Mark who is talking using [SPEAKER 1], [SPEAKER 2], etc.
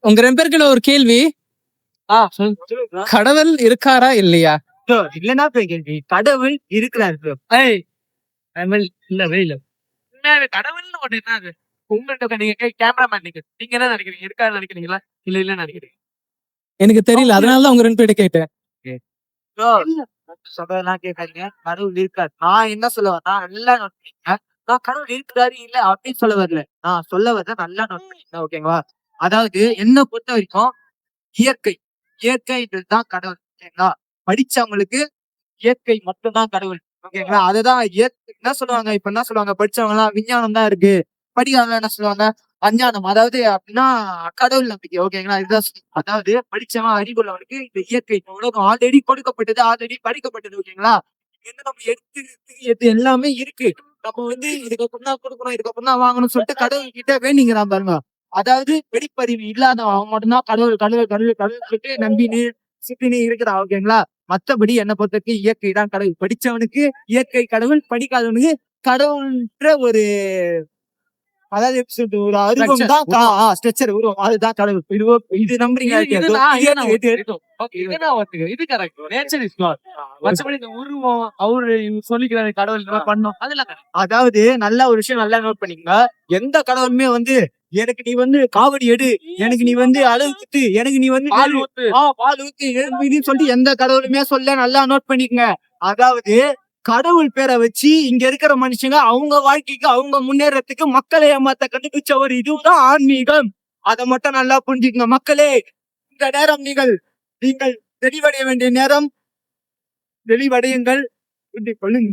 [SPEAKER 1] உங்க 2 பேருக்கு ஒரு கேள்வி.
[SPEAKER 2] சொல்லுங்க.
[SPEAKER 1] கடவுள் இருக்காரா இல்லையா?
[SPEAKER 2] இல்லன்னா கேள்வி. கடவுள் இருக்கிறார் ப்ரோ. இல்லவே இல்ல. கடவுள்னு ஒண்ணு என்ன அது? உங்கள்ட்ட நீங்க கேமராமேன் நீங்க என்ன நினைக்கிறீங்க? இருக்காரு நினைக்கிறீங்களா? இல்ல நினைக்கிறீங்க?
[SPEAKER 1] எனக்கு தெரியல. அதனாலதான் உங்க 2 பேர்ட்ட கேட்டேன்.
[SPEAKER 2] சொல்றதெல்லாம் கேட்காதீங்க. கடவுள் இருக்காரு. நான் என்ன சொல்ல வரேன்னா, நல்லா நோட்டீங்க. நான் கடவுள் இருக்கிறாரு இல்ல அப்படின்னு சொல்ல வரல. நான் சொல்ல வரத நல்லா நோட் பண்ணிக்கங்க. ஓகேங்களா? அதாவது என்ன பொறுத்த வரைக்கும் இயற்கை இயற்கைன்றது தான் கடவுள். ஓகேங்களா? படிச்சவங்களுக்கு இயற்கை மட்டும் தான் கடவுள். ஓகேங்களா? அதுதான் என்ன சொல்லுவாங்க, இப்ப என்ன சொல்லுவாங்க, படிச்சவங்க எல்லாம் விஞ்ஞானம் தான் இருக்கு, படிக்காதவங்க என்ன சொல்லுவாங்க, அஞ்ஞானம். அதாவது அப்படின்னா கடவுள் நம்பிக்கை. ஓகேங்களா? இதுதான் அதாவது படிச்சவன் அறிவுள்ளவனுக்கு இந்த இயற்கை இந்த உலகம் ஆல்ரெடி கொடுக்கப்பட்டது, ஆல்ரெடி படிக்கப்பட்டது. ஓகேங்களா? என்ன நம்ம எடுத்து எல்லாமே இருக்கு. நம்ம இதுக்கப்புறம் தான் கொடுக்கணும், இதுக்கப்புறம் தான் வாங்கணும்னு சொல்லிட்டு கடவுள் கிட்ட வேண்டிங்கிறான் பாருங்க. அதாவது வெளிப்பறிவு இல்லாதவன் அவன் மட்டும்தான் கடவுள் கடவுள் கடவுள் கடவுள் சொல்லிட்டு நம்பினு சுத்தினு இருக்கிறான். ஓகேங்களா? மத்தபடி என்ன பொறுத்தவரைக்கும் இயற்கை தான் கடவுள். படிச்சவனுக்கு இயற்கை கடவுள், படிக்காதவனுக்கு கடவுள்ன்ற ஒரு, அதாவது எப்படி சொல்றது, ஒரு அருவம் தான் ஸ்ட்ரக்சர் உருவம். அதுதான் கடவுள். இது நம்புறீங்க? இது கரெக்ட். Nature is God. மற்றபடி இந்த உருவம் அவரு சொல்லிக்கிறாரு கடவுள் பண்ணோம் அதெல்லாம். அதாவது நல்ல ஒரு விஷயம் நல்லா நோட் பண்ணிக்கங்க. எந்த கடவுளுமே எனக்கு நீ காவடி எடு, எனக்கு நீ அளவு குத்து, எனக்கு நீ பால் ஊத்து சொல்லிட்டு எந்த கடவுளுமே சொல்ல. நல்லா நோட் பண்ணிக்கங்க. அதாவது கடவுள் பேரை வச்சு இங்க இருக்கிற மனுஷங்க அவங்க வாழ்க்கைக்கு அவங்க முன்னேறதுக்கு மக்களை ஏமாத்த கண்டுபிடிச்ச ஒரு இதுதான் ஆன்மீகம். அதை மட்டும் நல்லா புரிஞ்சுக்கங்க மக்களே. இந்த நேரம் நீங்கள் தெளிவடைய வேண்டிய நேரம். தெளிவடையுங்கள். கொள்ளுங்க.